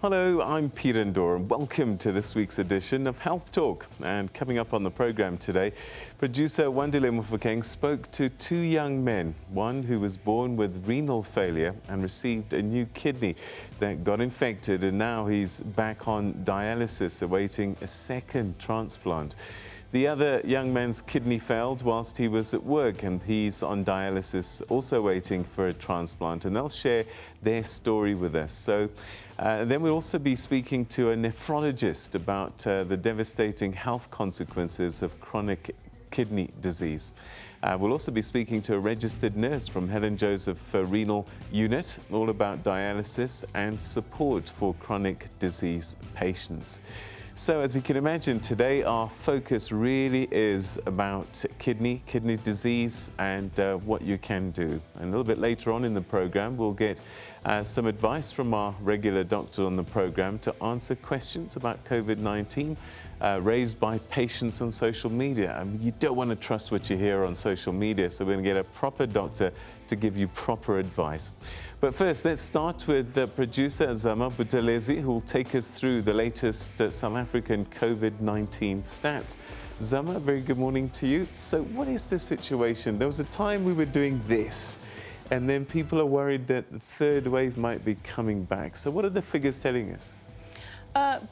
Hello, I'm Peter Ndor, and welcome to this week's edition of Health Talk. And coming up on the program today, producer Wandile Mufokeng spoke to two young men, one who was born with renal failure and received a new kidney that got infected, and now he's back on dialysis awaiting a second transplant. The other young man's kidney failed whilst he was at work, and he's on dialysis, also waiting for a transplant, and they'll share their story with us. So then we'll also be speaking to a nephrologist about the devastating health consequences of chronic kidney disease. We'll also be speaking to a registered nurse from Helen Joseph Renal Unit, all about dialysis and support for chronic disease patients. So as you can imagine, today our focus really is about kidney disease and what you can do. And a little bit later on in the program, we'll get some advice from our regular doctor on the program to answer questions about COVID-19 raised by patients on social media. I mean, you don't want to trust what you hear on social media, so we're going to get a proper doctor to give you proper advice. But first, let's start with the producer Zama Buthelezi, who will take us through the latest South African COVID-19 stats. Zama, very good morning to you. So what is the situation? There was a time we were doing this, and then people are worried that the third wave might be coming back. So what are the figures telling us?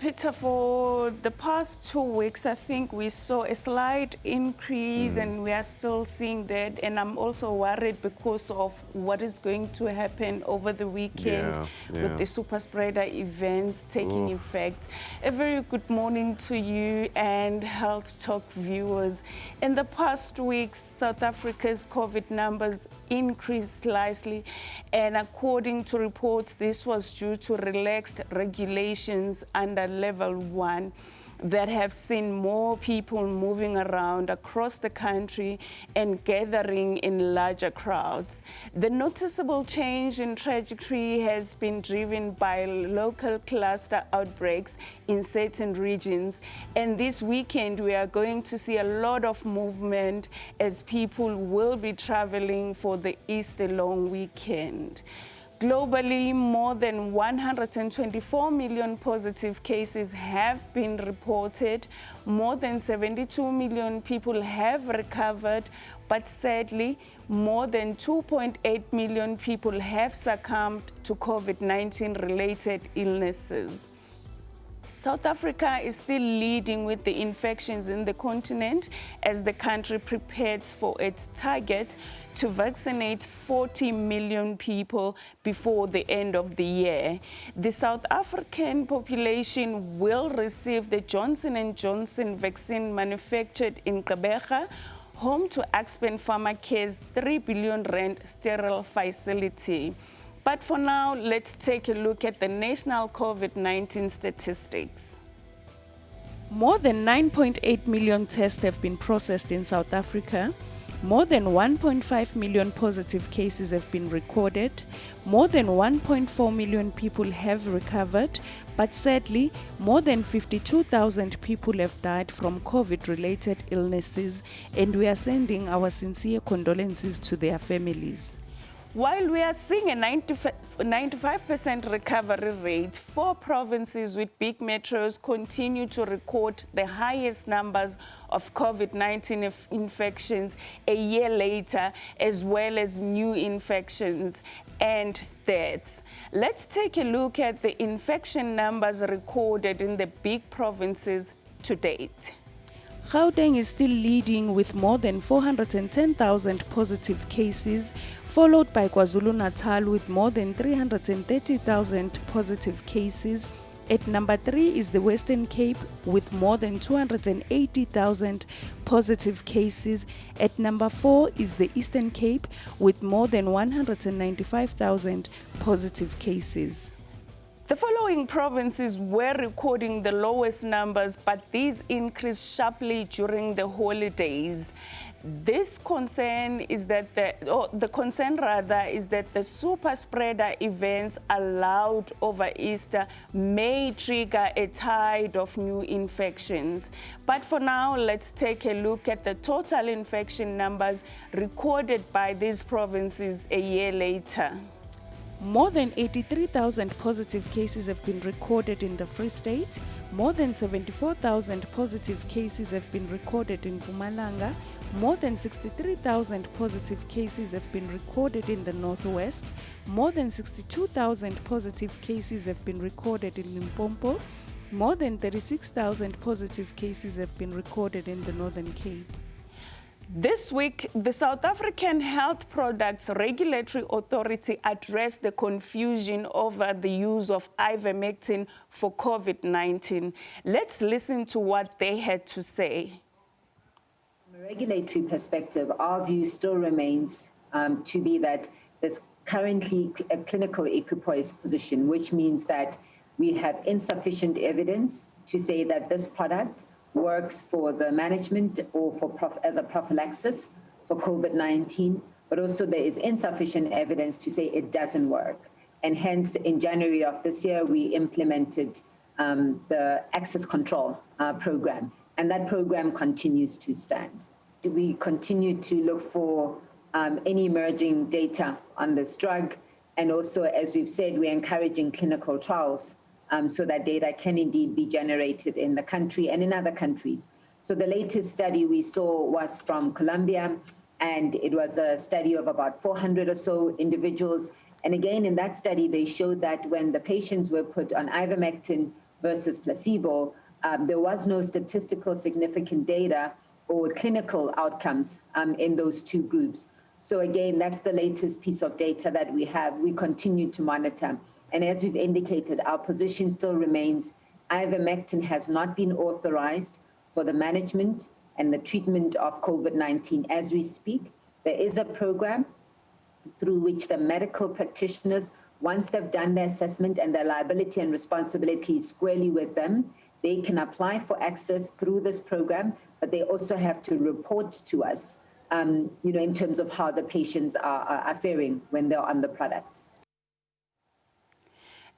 Peter, for the past 2 weeks, I think we saw a slight increase and we are still seeing that. And I'm also worried because of what is going to happen over the weekend with the super spreader events taking effect. A very good morning to you and Health Talk viewers. In the past weeks, South Africa's COVID numbers increased slightly, and according to reports, this was due to relaxed regulations under level 1 that have seen more people moving around across the country and gathering in larger crowds. The noticeable change in trajectory has been driven by local cluster outbreaks in certain regions. And this weekend, we are going to see a lot of movement as people will be traveling for the Easter long weekend. Globally, more than 124 million positive cases have been reported. More than 72 million people have recovered, but sadly, more than 2.8 million people have succumbed to COVID-19 related illnesses. South Africa is still leading with the infections in the continent as the country prepares for its target to vaccinate 40 million people before the end of the year. The South African population will receive the Johnson & Johnson vaccine manufactured in Gqeberha, home to Aspen Pharmacare's 3 billion rand sterile facility. But for now, let's take a look at the national COVID-19 statistics. More than 9.8 million tests have been processed in South Africa. More than 1.5 million positive cases have been recorded. More than 1.4 million people have recovered. But sadly, more than 52,000 people have died from COVID-related illnesses, and we are sending our sincere condolences to their families. While we are seeing a 95% recovery rate, 4 provinces with big metros continue to record the highest numbers of COVID-19 infections a year later, as well as new infections and deaths. Let's take a look at the infection numbers recorded in the big provinces to date. Gauteng is still leading with more than 410,000 positive cases, followed by KwaZulu-Natal with more than 330,000 positive cases. At number 3 is the Western Cape with more than 280,000 positive cases. At number 4 is the Eastern Cape with more than 195,000 positive cases. The following provinces were recording the lowest numbers, but these increased sharply during the holidays. This concern is that the concern is that the super spreader events allowed over Easter may trigger a tide of new infections. But for now, let's take a look at the total infection numbers recorded by these provinces a year later. More than 83,000 positive cases have been recorded in the Free State. More than 74,000 positive cases have been recorded in Mpumalanga. More than 63,000 positive cases have been recorded in the Northwest. More than 62,000 positive cases have been recorded in Limpopo. More than 36,000 positive cases have been recorded in the Northern Cape. This week, the South African Health Products Regulatory Authority addressed the confusion over the use of ivermectin for COVID-19. Let's listen to what they had to say. From a regulatory perspective, our view still remains to be that there's currently a clinical equipoise position, which means that we have insufficient evidence to say that this product works for the management or as a prophylaxis for COVID-19, but also there is insufficient evidence to say it doesn't work. And hence, in January of this year, we implemented the access control program, and that program continues to stand. We continue to look for any emerging data on this drug, and also, as we've said, we're encouraging clinical trials so that data can indeed be generated in the country and in other countries. So the latest study we saw was from Colombia, and it was a study of about 400 or so individuals. And again, in that study, they showed that when the patients were put on ivermectin versus placebo, there was no statistical significant data or clinical outcomes in those two groups. So again, that's the latest piece of data that we have. We continue to monitor. And as we've indicated, our position still remains ivermectin has not been authorized for the management and the treatment of COVID-19 as we speak. There is a program through which the medical practitioners, once they've done their assessment and their liability and responsibility is squarely with them, they can apply for access through this program, but they also have to report to us, in terms of how the patients are faring when they're on the product.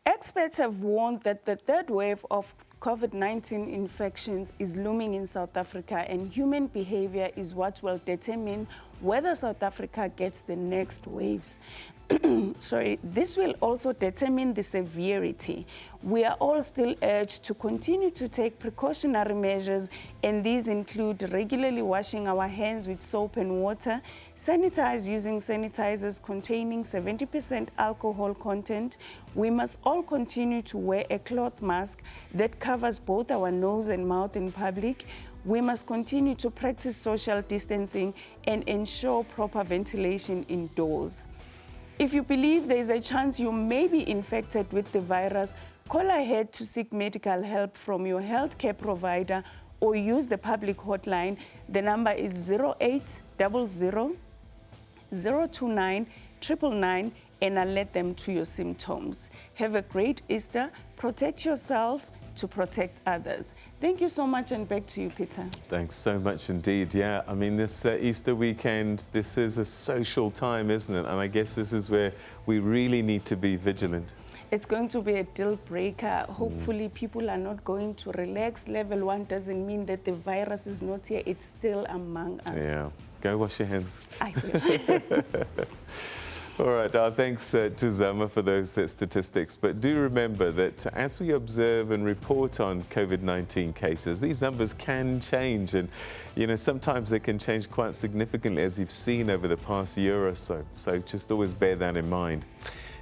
Experts have warned that the third wave of COVID-19 infections is looming in South Africa, and human behavior is what will determine whether South Africa gets the next waves. This will also determine the severity. We are all still urged to continue to take precautionary measures, and these include regularly washing our hands with soap and water, sanitize using sanitizers containing 70% alcohol content. We must all continue to wear a cloth mask that covers both our nose and mouth in public. We must continue to practice social distancing and ensure proper ventilation indoors. If you believe there is a chance you may be infected with the virus, call ahead to seek medical help from your healthcare provider or use the public hotline. The number is 0800 029 999 and alert them to your symptoms. Have a great Easter. Protect yourself to protect others. Thank you so much, and back to you, Peter. Thanks so much indeed. Yeah, I mean, this Easter weekend, this is a social time, isn't it? And I guess this is where we really need to be vigilant. It's going to be a deal breaker. Hopefully people are not going to relax. Level 1 doesn't mean that the virus is not here. It's still among us. Yeah, go wash your hands. I will. All right, thanks to Zama for those statistics. But do remember that as we observe and report on COVID-19 cases, these numbers can change. And, sometimes they can change quite significantly, as you've seen over the past year or so. So just always bear that in mind.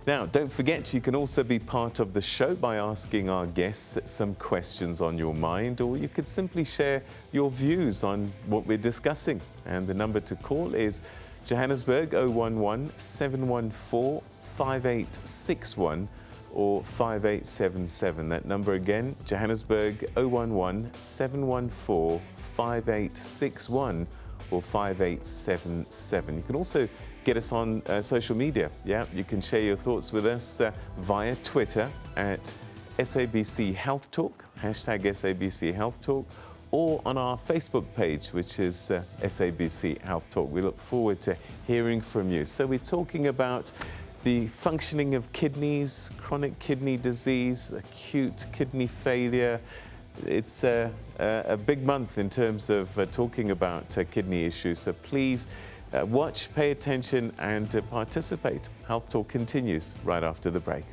Now, don't forget, you can also be part of the show by asking our guests some questions on your mind, or you could simply share your views on what we're discussing. And the number to call is Johannesburg 011 714 5861 or 5877. That number again, Johannesburg 011 714 5861 or 5877. You can also get us on social media. Yeah, you can share your thoughts with us via Twitter at SABC Health Talk, hashtag SABC Health Talk, or on our Facebook page, which is SABC Health Talk. We look forward to hearing from you. So we're talking about the functioning of kidneys, chronic kidney disease, acute kidney failure. It's a big month in terms of talking about kidney issues. So please Watch, pay attention, and participate. Health Talk continues right after the break.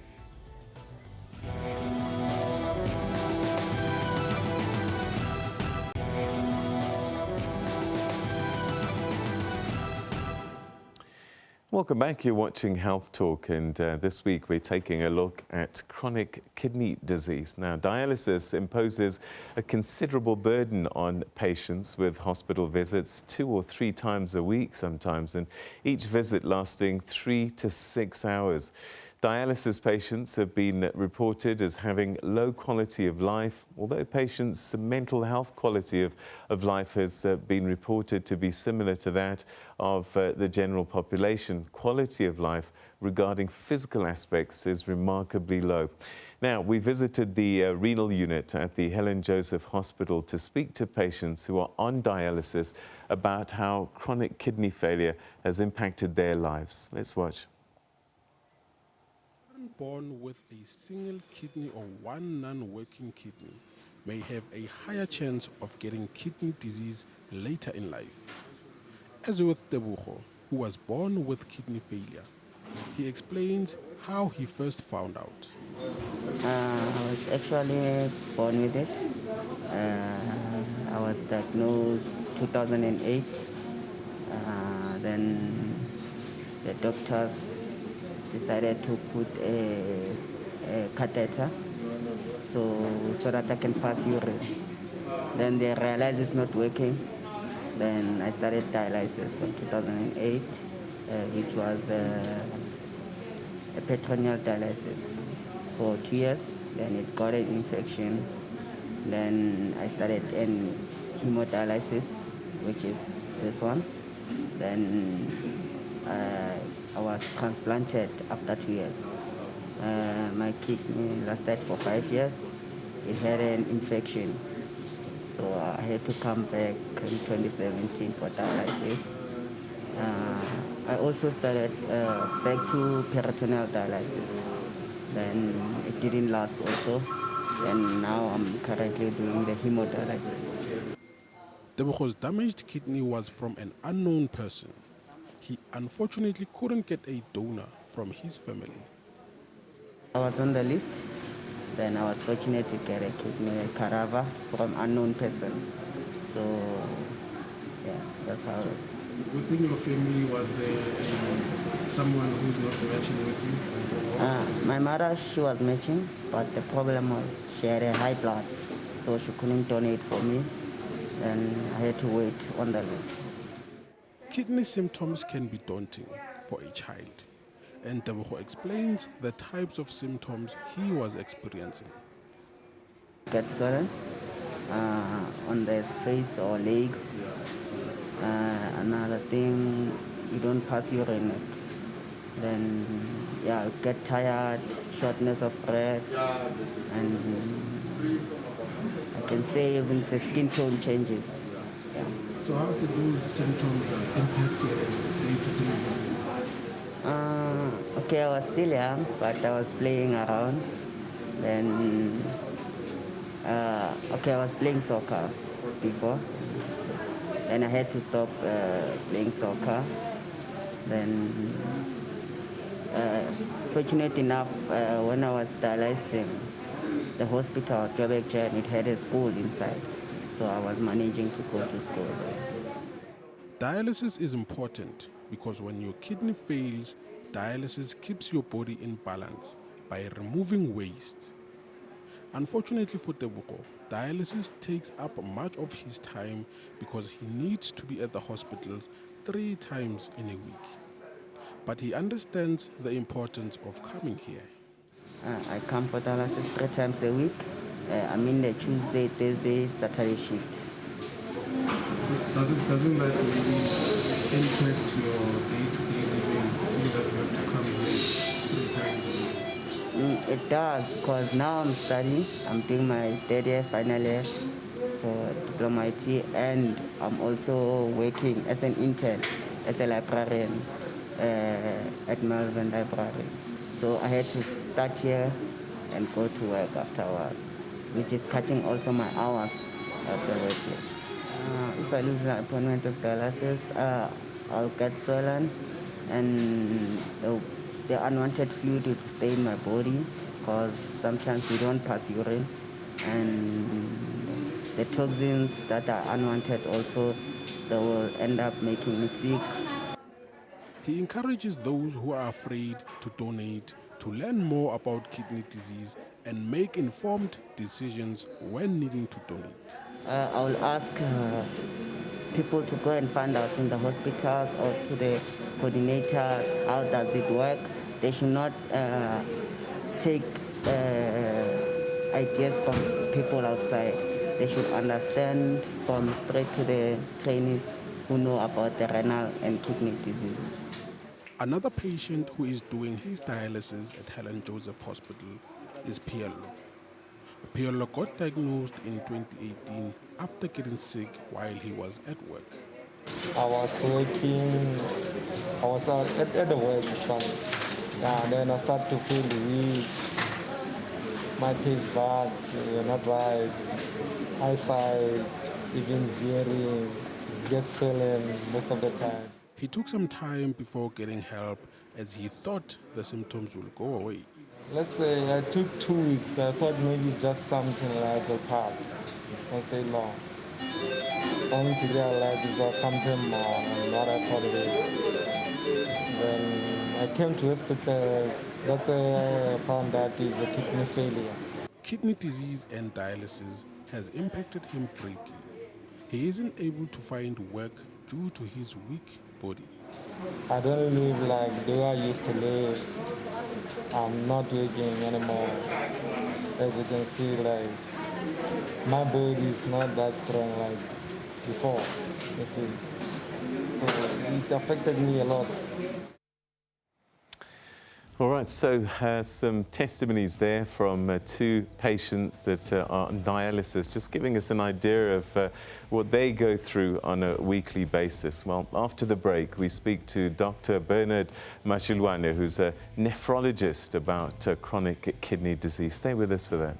Welcome back. You're watching Health Talk, and this week we're taking a look at chronic kidney disease. Now, dialysis imposes a considerable burden on patients, with hospital visits 2 or 3 times a week sometimes, and each visit lasting 3 to 6 hours. Dialysis patients have been reported as having low quality of life, although patients' mental health quality of life has been reported to be similar to that of the general population. Quality of life regarding physical aspects is remarkably low. Now, we visited the renal unit at the Helen Joseph Hospital to speak to patients who are on dialysis about how chronic kidney failure has impacted their lives. Let's watch. Born with a single kidney or one non-working kidney may have a higher chance of getting kidney disease later in life. As with Tebogo, who was born with kidney failure, he explains how he first found out. I was actually born with it. I was diagnosed 2008. Then the doctors decided to put a catheter so that I can pass urine. Then they realized it's not working. Then I started dialysis in 2008, which was a peritoneal dialysis for 2 years. Then it got an infection. Then I started in hemodialysis, which is this one. Then I was transplanted after 2 years. My kidney lasted for 5 years. It had an infection, so I had to come back in 2017 for dialysis. I also started back to peritoneal dialysis. Then it didn't last also. And now I'm currently doing the hemodialysis. Tebogo's damaged kidney was from an unknown person. He unfortunately couldn't get a donor from his family. I was on the list. Then I was fortunate to get a kidney carava from unknown person. So, yeah, that's how. Within your family, was there someone who's not matching with you? My mother, she was matching, but the problem was she had a high blood, so she couldn't donate for me, and I had to wait on the list. Kidney symptoms can be daunting for a child, and Tebogo explains the types of symptoms he was experiencing. Get swollen on the face or legs. Another thing, you don't pass urine. Then, yeah, you get tired, shortness of breath, and I can say even the skin tone changes. Yeah. So how did those symptoms impact your day-to-day life? Okay, I was still young, but I was playing around. Then, I was playing soccer before. Then I had to stop playing soccer. Then, fortunate enough, when I was dialyzing, the hospital, Joburg, it had a school inside. So I was managing to go to school there. Dialysis is important because when your kidney fails, dialysis keeps your body in balance by removing waste. Unfortunately for Tebogo, dialysis takes up much of his time because he needs to be at the hospital 3 times in a week. But he understands the importance of coming here. I come for dialysis 3 times a week. I'm in the Tuesday, Thursday, Saturday shift. Doesn't that really impact your day-to-day living, seeing that you have to come here 3 times a week? It does, because now I'm studying. I'm doing my 3rd year, final year for diploma IT, and I'm also working as an intern, as a librarian at Melbourne Library. So I had to start here and go to work afterwards, which is cutting also my hours at the workplace. If I lose the appointment of dialysis, I'll get swollen, and the unwanted fluid will stay in my body because sometimes we don't pass urine, and the toxins that are unwanted also, they will end up making me sick. He encourages those who are afraid to donate to learn more about kidney disease and make informed decisions when needing to donate. I will ask people to go and find out in the hospitals or to the coordinators how does it work. They should not take ideas from people outside. They should understand from straight to the trainees who know about the renal and kidney diseases. Another patient who is doing his dialysis at Helen Joseph Hospital is Piello. Piello got diagnosed in 2018 after getting sick while he was at work. I was working, I was at the work actually. And then I started to feel weak. My taste bad, were not right. Eyesight, even hearing, get swollen most of the time. He took some time before getting help as he thought the symptoms will go away. Let's say I took 2 weeks. I thought maybe just something like a pass. Not stay long. Only to realize it was something more than what I thought it is. When I came to hospital, that's where I found that it's a kidney failure. Kidney disease and dialysis has impacted him greatly. He isn't able to find work due to his weak body. I don't live like the way I used to live. I'm not working anymore. As you can see, like, my body is not that strong like before, you see. So it affected me a lot. All right, so some testimonies there from two patients that are on dialysis, just giving us an idea of what they go through on a weekly basis. Well, after the break, we speak to Dr. Bernard Mashilwane, who's a nephrologist, about chronic kidney disease. Stay with us for that.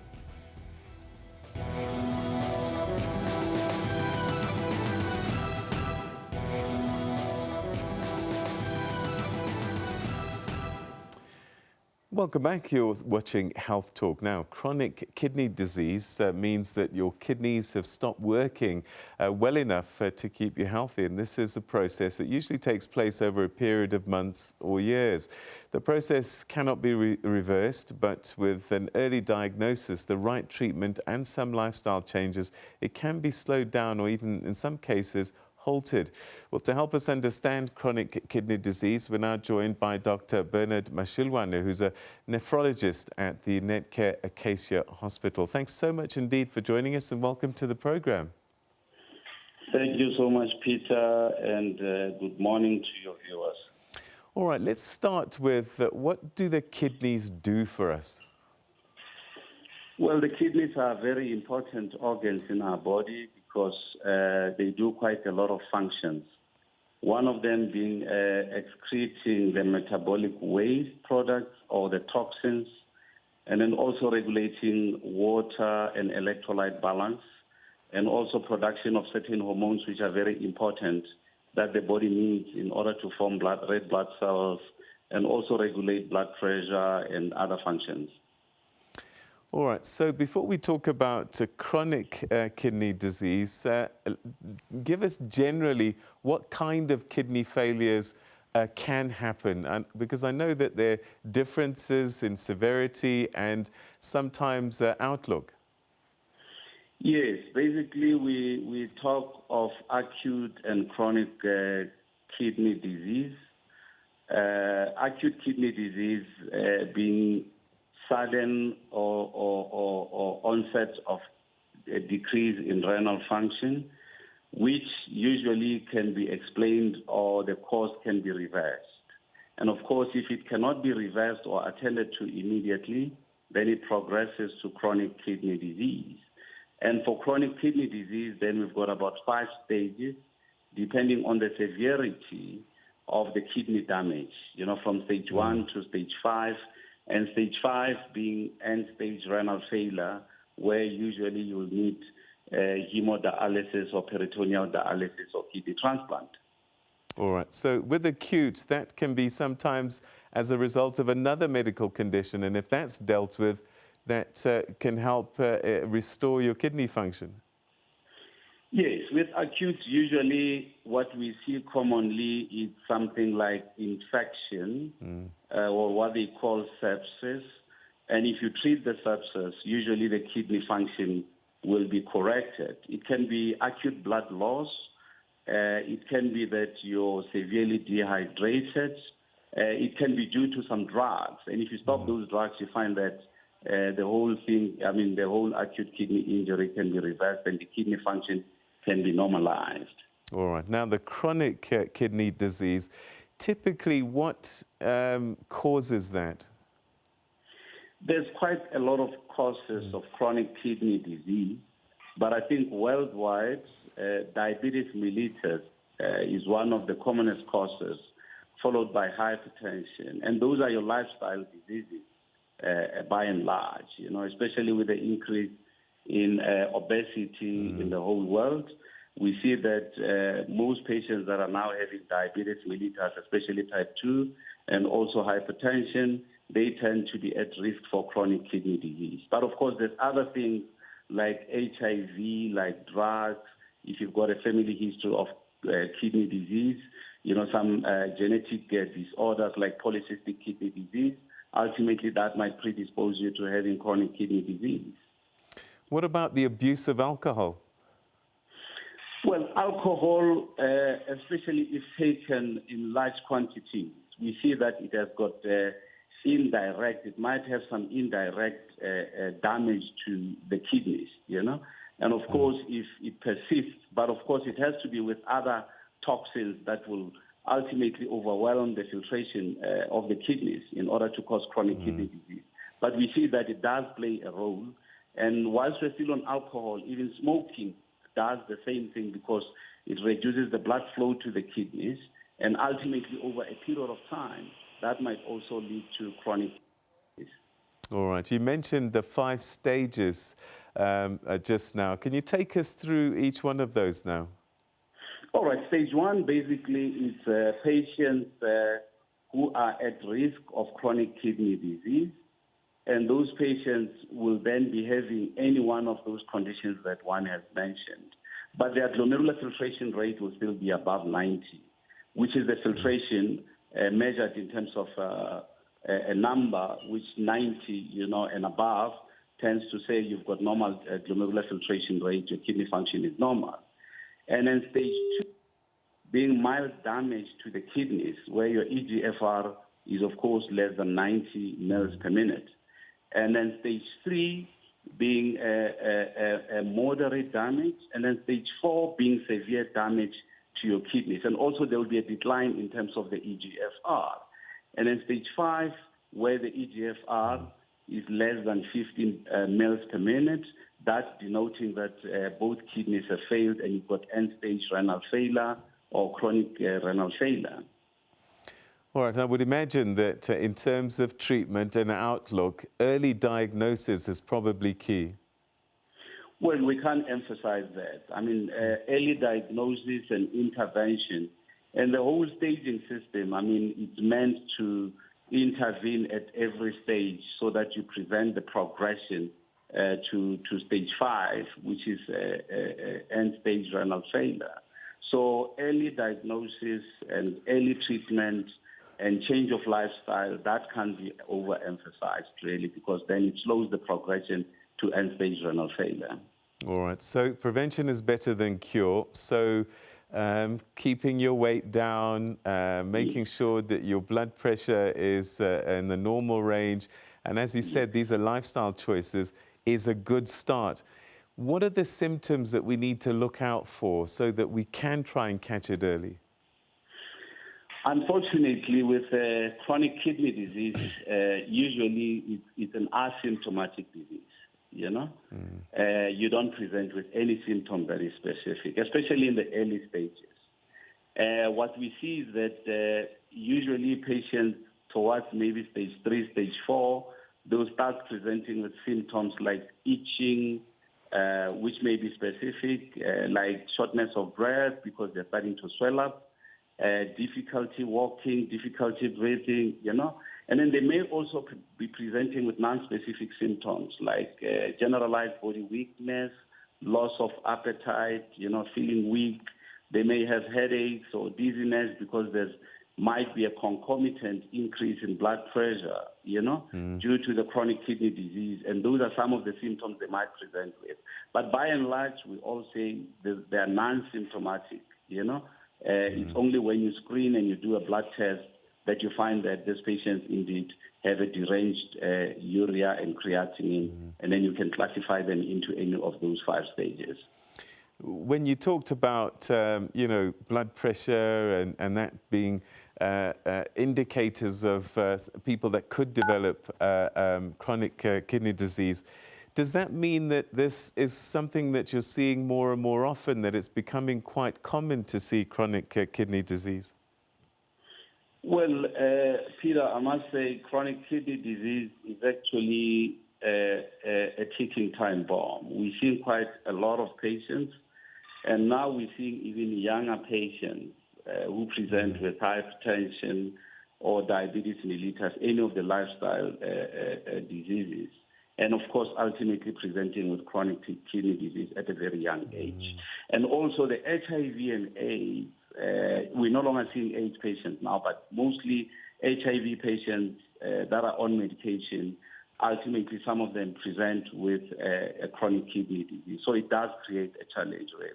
Welcome back. You're watching Health Talk. Now, chronic kidney disease means that your kidneys have stopped working well enough to keep you healthy. And this is a process that usually takes place over a period of months or years. The process cannot be reversed, but with an early diagnosis, the right treatment and some lifestyle changes, it can be slowed down or even in some cases halted. Well, to help us understand chronic kidney disease, we're now joined by Dr. Bernard Mashilwane, who's a nephrologist at the Netcare Acacia Hospital. Thanks so much indeed for joining us and welcome to the program. Thank you so much, Peter, and good morning to your viewers. All right, let's start with what do the kidneys do for us? Well, the kidneys are very important organs in our body because they do quite a lot of functions. One of them being excreting the metabolic waste products or the toxins, and then also regulating water and electrolyte balance, and also production of certain hormones which are very important that the body needs in order to form red blood cells and also regulate blood pressure and other functions. All right, so before we talk about chronic kidney disease, give us generally what kind of kidney failures can happen, and because I know that there are differences in severity and sometimes outlook. Yes, basically we talk of acute and chronic kidney disease. Acute kidney disease being sudden or onset of a decrease in renal function, which usually can be explained or the cause can be reversed. And of course, if it cannot be reversed or attended to immediately, then it progresses to chronic kidney disease. And for chronic kidney disease, then we've got about 5 stages, depending on the severity of the kidney damage, from stage 1 to stage 5, and stage 5 being end-stage renal failure, where usually you will need hemodialysis or peritoneal dialysis or kidney transplant. All right. So with acute, that can be sometimes as a result of another medical condition. And if that's dealt with, that can help restore your kidney function. Yes, with acute, usually what we see commonly is something like infection or what they call sepsis. And if you treat the sepsis, usually the kidney function will be corrected. It can be acute blood loss. It can be that you're severely dehydrated. It can be due to some drugs. And if you stop those drugs, you find that the whole thing, the whole acute kidney injury can be reversed and the kidney function can be normalized. All right. Now, the chronic kidney disease, typically what causes that? There's quite a lot of causes of chronic kidney disease, but I think worldwide, diabetes mellitus is one of the commonest causes, followed by hypertension. And those are your lifestyle diseases by and large, especially with the increase in obesity in the whole world. We see that most patients that are now having diabetes mellitus, especially type 2, and also hypertension, they tend to be at risk for chronic kidney disease. But of course, there's other things like HIV, like drugs. If you've got a family history of kidney disease, some genetic disorders like polycystic kidney disease, ultimately that might predispose you to having chronic kidney disease. What about the abuse of alcohol? Well, alcohol, especially if taken in large quantities, we see that it has got it might have some indirect damage to the kidneys, And of course, if it persists, but of course it has to be with other toxins that will ultimately overwhelm the filtration of the kidneys in order to cause chronic kidney disease. But we see that it does play a role. And whilst we're still on alcohol, even smoking does the same thing because it reduces the blood flow to the kidneys. And ultimately, over a period of time, that might also lead to chronic disease. All right. You mentioned the 5 stages just now. Can you take us through each one of those now? All right. Stage 1 basically is patients who are at risk of chronic kidney disease. And those patients will then be having any one of those conditions that one has mentioned. But their glomerular filtration rate will still be above 90, which is the filtration measured in terms of a number, which 90, and above tends to say you've got normal glomerular filtration rate, your kidney function is normal. And then stage 2, being mild damage to the kidneys, where your eGFR is, of course, less than 90 mils per minute. And then stage 3 being a moderate damage, and then stage 4 being severe damage to your kidneys. And also there will be a decline in terms of the eGFR. And then stage 5, where the eGFR is less than 15 mils per minute, that's denoting that both kidneys have failed and you've got end-stage renal failure or chronic renal failure. All right, I would imagine that in terms of treatment and outlook, early diagnosis is probably key. Well, we can't emphasize that. Early diagnosis and intervention and the whole staging system, it's meant to intervene at every stage so that you prevent the progression to stage 5, which is end-stage renal failure. So early diagnosis and early treatment and change of lifestyle, that can't be overemphasized, really, because then it slows the progression to end-stage renal failure. All right, so prevention is better than cure. So keeping your weight down, making sure that your blood pressure is in the normal range, and as you said, these are lifestyle choices, is a good start. What are the symptoms that we need to look out for so that we can try and catch it early? Unfortunately, with chronic kidney disease, usually it's an asymptomatic disease, You don't present with any symptom very specific, especially in the early stages. What we see is that usually patients towards maybe stage 3, stage 4, they'll start presenting with symptoms like itching, which may be specific, like shortness of breath because they're starting to swell up. difficulty walking, difficulty breathing, And then they may also be presenting with non-specific symptoms like generalized body weakness, loss of appetite, feeling weak. They may have headaches or dizziness because there might be a concomitant increase in blood pressure, due to the chronic kidney disease. And those are some of the symptoms they might present with. But by and large, we all say they are non-symptomatic, It's only when you screen and you do a blood test that you find that these patients indeed have a deranged urea and creatinine, and then you can classify them into any of those 5 stages. When you talked about, blood pressure and that being indicators of people that could develop chronic kidney disease, does that mean that this is something that you're seeing more and more often, that it's becoming quite common to see chronic kidney disease? Well, Peter, I must say chronic kidney disease is actually a ticking time bomb. We've seen quite a lot of patients, and now we're seeing even younger patients who present with hypertension or diabetes mellitus, any of the lifestyle diseases, and of course, ultimately presenting with chronic kidney disease at a very young age. And also the HIV and AIDS, we're no longer seeing AIDS patients now, but mostly HIV patients that are on medication, ultimately some of them present with a chronic kidney disease. So it does create a challenge, really.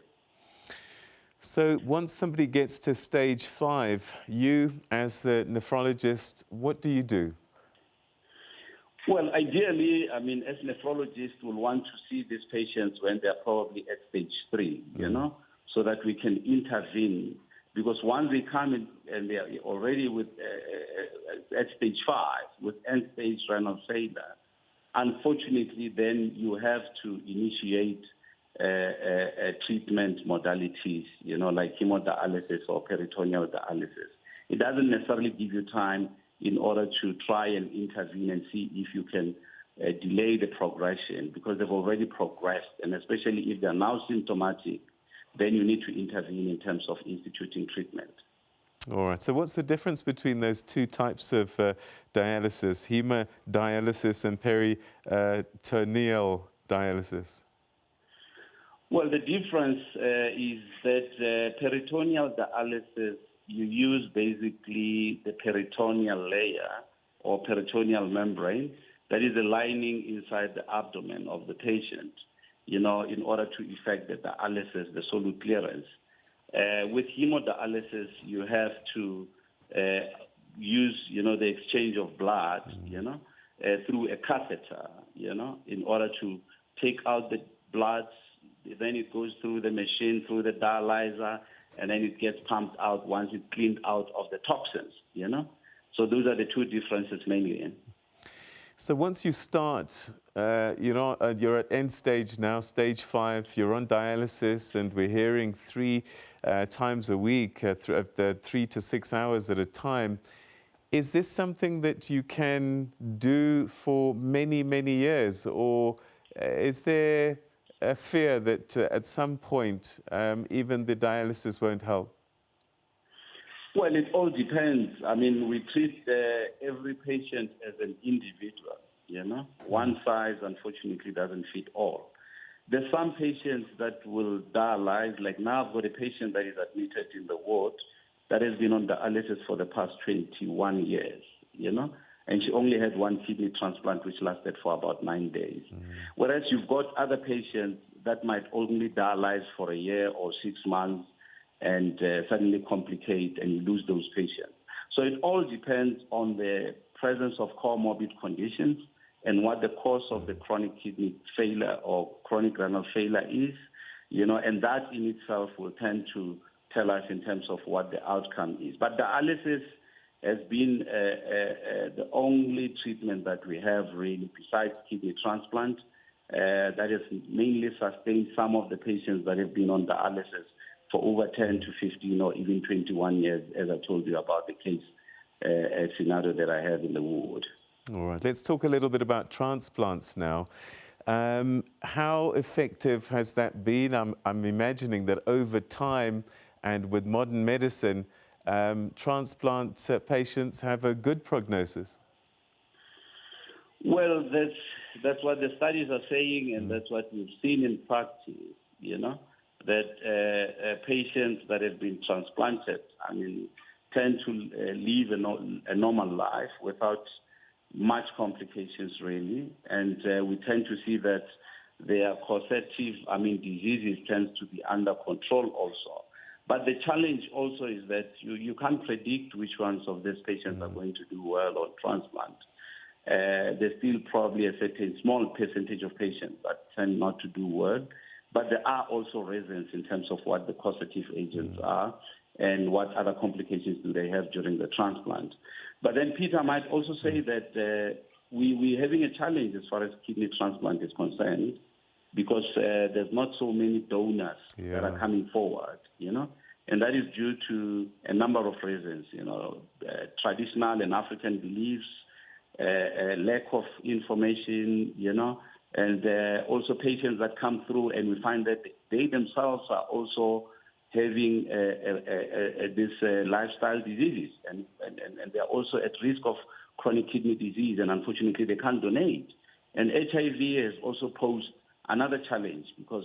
So once somebody gets to stage 5, you as the nephrologist, what do you do? Well, ideally, as nephrologists, we'll want to see these patients when they're probably at stage 3, so that we can intervene. Because once they come in and they are already at stage 5 with end-stage renal failure, unfortunately, then you have to initiate treatment modalities, like hemodialysis or peritoneal dialysis. It doesn't necessarily give you time in order to try and intervene and see if you can delay the progression, because they've already progressed, and especially if they're now symptomatic, then you need to intervene in terms of instituting treatment. All right. So what's the difference between those 2 types of dialysis, hemodialysis and peritoneal dialysis? Well, the difference is that peritoneal dialysis, you use basically the peritoneal layer or peritoneal membrane, that is the lining inside the abdomen of the patient, in order to effect the dialysis, the solute clearance. With hemodialysis, you have to use, the exchange of blood, through a catheter, in order to take out the blood. Then it goes through the machine, through the dialyzer, and then it gets pumped out once it's cleaned out of the toxins, So those are the 2 differences mainly. So once you start, you're at end stage now, stage 5, you're on dialysis, and we're hearing 3 times a week, 3 to 6 hours at a time. Is this something that you can do for many, many years, or is there a fear that at some point even the dialysis won't help? Well, it all depends. We treat every patient as an individual, One size, unfortunately, doesn't fit all. There's some patients that will dialyze. Like now I've got a patient that is admitted in the ward that has been on dialysis for the past 21 years, And she only had 1 kidney transplant, which lasted for about 9 days. Whereas you've got other patients that might only dialyze for a year or 6 months and suddenly complicate and you lose those patients. So it all depends on the presence of comorbid conditions and what the cause of the chronic kidney failure or chronic renal failure is, and that in itself will tend to tell us in terms of what the outcome is. But dialysis has been the only treatment that we have really, besides kidney transplant, that has mainly sustained some of the patients that have been on dialysis for over 10 to 15 or even 21 years, as I told you about the case scenario that I have in the ward. All right, let's talk a little bit about transplants now. How effective has that been? I'm imagining that over time and with modern medicine, transplant patients have a good prognosis? Well, that's what the studies are saying, and that's what we've seen in practice, that patients that have been transplanted, tend to live a normal life without much complications, really. And we tend to see that their causative, diseases tends to be under control also. But the challenge also is that you can't predict which ones of these patients are going to do well on transplant. There's still probably a certain small percentage of patients that tend not to do well, but there are also reasons in terms of what the causative agents are and what other complications do they have during the transplant. But then Peter might also say that we're having a challenge as far as kidney transplant is concerned, because there's not so many donors that are coming forward, and that is due to a number of reasons, traditional and African beliefs, lack of information, and also patients that come through and we find that they themselves are also having this lifestyle diseases, and they're also at risk of chronic kidney disease, and unfortunately they can't donate. And HIV has also posed another challenge, because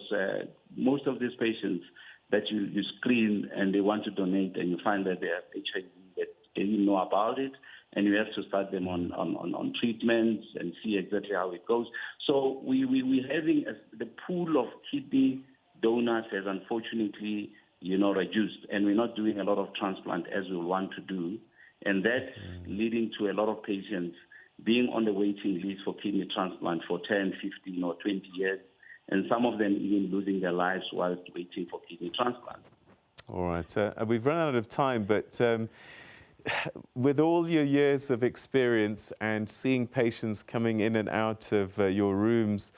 most of these patients that you screen and they want to donate, and you find that they have HIV, that they didn't know about it, and you have to start them on treatments and see exactly how it goes. So we're having the pool of kidney donors has unfortunately reduced, and we're not doing a lot of transplant as we want to do, and that's leading to a lot of patients being on the waiting list for kidney transplant for 10, 15, or 20 years, and some of them even losing their lives whilst waiting for kidney transplant. All right, we've run out of time, but with all your years of experience and seeing patients coming in and out of your rooms,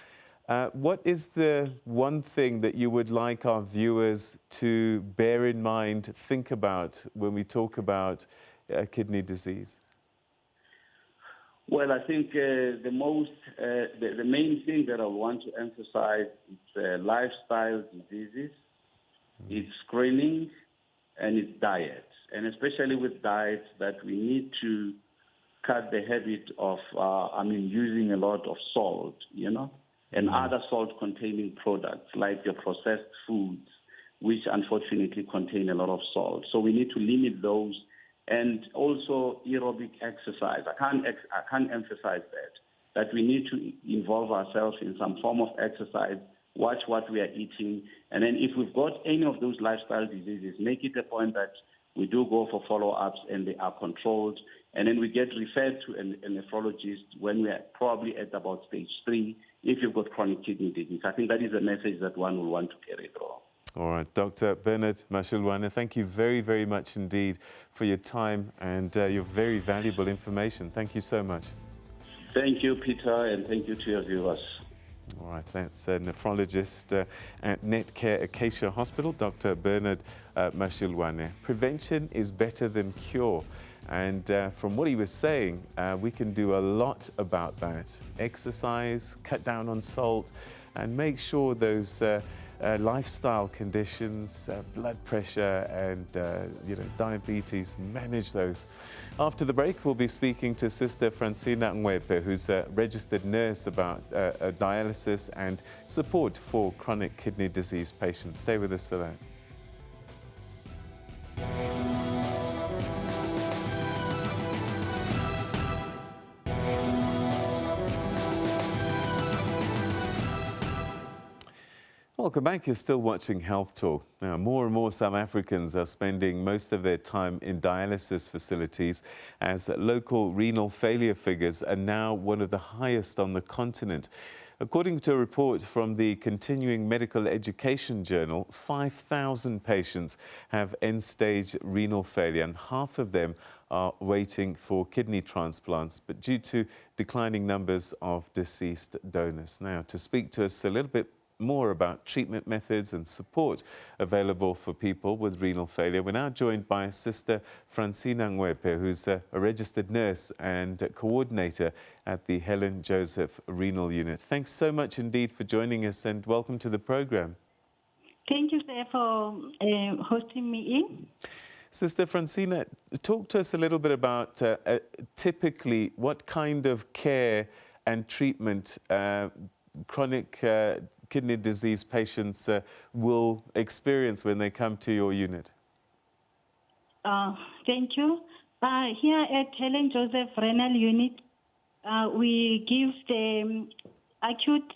what is the one thing that you would like our viewers to bear in mind, think about when we talk about kidney disease? Well, I think the main thing that I want to emphasize is lifestyle diseases, it's screening, and it's diet. And especially with diet, that we need to cut the habit of, using a lot of salt, and other salt-containing products like your processed foods, which unfortunately contain a lot of salt. So we need to limit those, and also aerobic exercise. I can't emphasize that we need to involve ourselves in some form of exercise, watch what we are eating, and then if we've got any of those lifestyle diseases, make it a point that we do go for follow-ups and they are controlled, and then we get referred to a nephrologist when we are probably at about stage 3 if you've got chronic kidney disease. I think that is a message that one will want to carry through. All right, Dr. Bernard Mashilwane, thank you very, very much indeed for your time and your very valuable information. Thank you so much. Thank you, Peter, and thank you to your viewers. All right, that's a nephrologist at Netcare Acacia Hospital, Dr. Bernard Mashilwane. Prevention is better than cure. And from what he was saying, we can do a lot about that. Exercise, cut down on salt, and make sure those lifestyle conditions, blood pressure and diabetes, manage those. After the break, we'll be speaking to Sister Francina Ngwepe, who's a registered nurse, about dialysis and support for chronic kidney disease patients. Stay with us for that. Welcome back. You're still watching Health Talk. Now, more and more South Africans are spending most of their time in dialysis facilities, as local renal failure figures are now one of the highest on the continent. According to a report from the Continuing Medical Education Journal, 5,000 patients have end-stage renal failure, and half of them are waiting for kidney transplants, but due to declining numbers of deceased donors. Now, to speak to us a little bit more about treatment methods and support available for people with renal failure, we're now joined by Sister Francina Ngwepe, who's a registered nurse and coordinator at the Helen Joseph Renal Unit. Thanks so much indeed for joining us, and welcome to the program. Thank you, sir, for hosting me in. Sister Francina, talk to us a little bit about typically what kind of care and treatment chronic kidney disease patients will experience when they come to your unit. Thank you. Here at Helen Joseph Renal Unit, we give the acute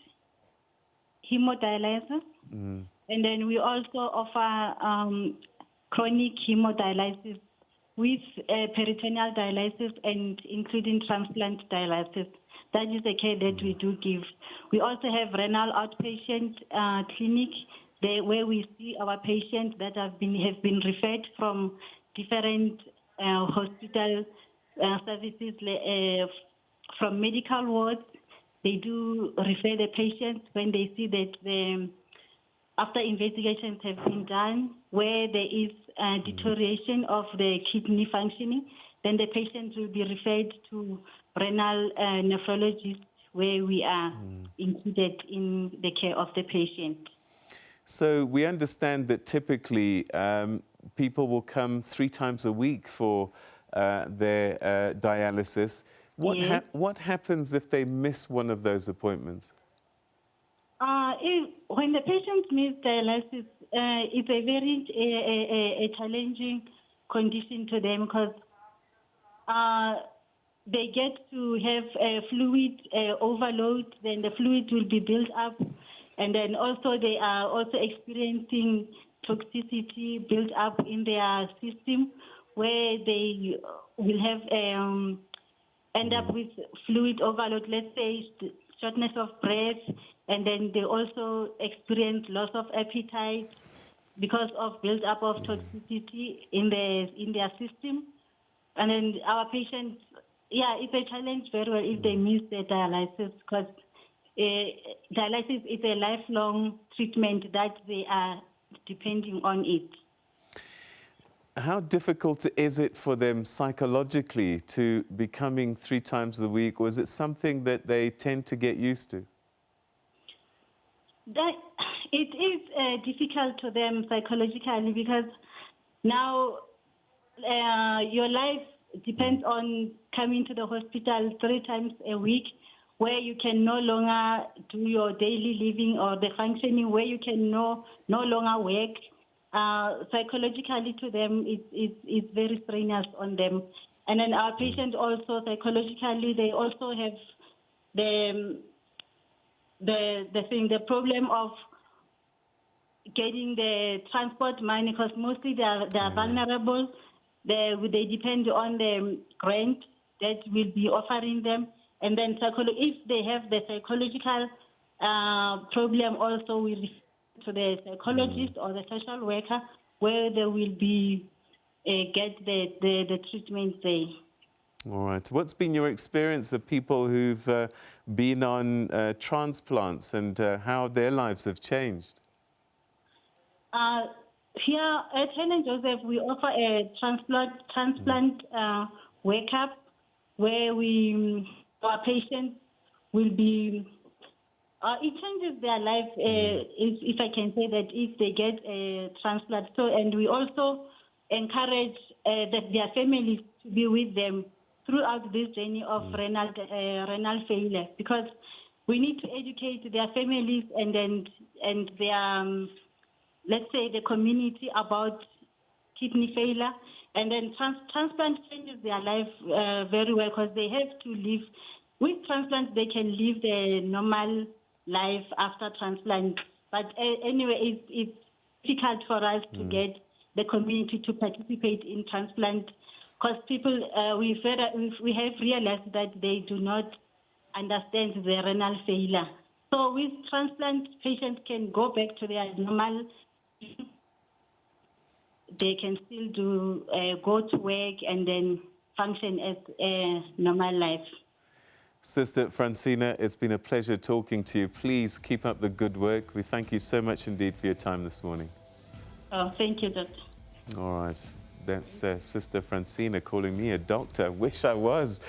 hemodialysis, and then we also offer chronic hemodialysis with peritoneal dialysis and including transplant dialysis. That is the care that we do give. We also have renal outpatient clinic where we see our patients that have been referred from different hospital services from medical wards. They do refer the patients when they see that after investigations have been done, where there is a deterioration of the kidney functioning, then the patient will be referred to renal nephrologist, where we are included in the care of the patient. So we understand that typically people will come 3 times a week for their dialysis. What happens if they miss one of those appointments? When the patients miss dialysis, it's a very challenging condition to them because they get to have a fluid overload, then the fluid will be built up, and then also they are also experiencing toxicity built up in their system, where they will have end up with fluid overload, let's say shortness of breath, and then they also experience loss of appetite because of build-up of toxicity in their system. And then our patients, it's a challenge very well if they miss their dialysis, because dialysis is a lifelong treatment that they are depending on it. How difficult is it for them psychologically to be coming 3 times a week, or is it something that they tend to get used to? It is difficult to them psychologically, because now your life depends on coming to the hospital 3 times a week, where you can no longer do your daily living or the functioning, where you can no longer work. Psychologically to them, it's very strenuous on them. And then our patients also psychologically, they also have the problem of getting the transport money, because mostly they are vulnerable. They depend on the grant that will be offering them. And then if they have the psychological problem also, we refer to the psychologist or the social worker, where they will be get the treatment there. All right. What's been your experience of people who've been on transplants and how their lives have changed? Here at Helen Joseph, we offer a transplant wake-up, where our patients will be, it changes their life, if I can say that, if they get a transplant. So, and we also encourage their families to be with them throughout this journey of renal failure, because we need to educate their families and their, let's say, the community about kidney failure. And then transplant changes their life very well, because they have to live. With transplant, they can live their normal life after transplant. But anyway, it's difficult for us to get the community to participate in transplant, because people, we have realized that they do not understand the renal failure. So with transplant, patients can go back to their normal. They can still go to work and then function as a normal life. Sister Francina, it's been a pleasure talking to you. Please keep up the good work. We thank you so much indeed for your time this morning. Oh, thank you, Doctor. All right. That's Sister Francina calling me a doctor. Wish I was.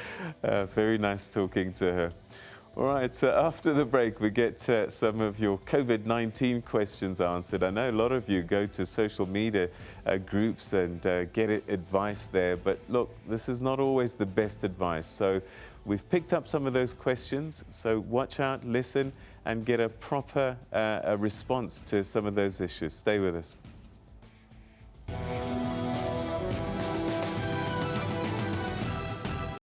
Very nice talking to her. All right, so after the break, we get some of your COVID-19 questions answered. I know a lot of you go to social media groups and get advice there, but look, this is not always the best advice. So we've picked up some of those questions, so watch out, listen, and get a proper response to some of those issues. Stay with us.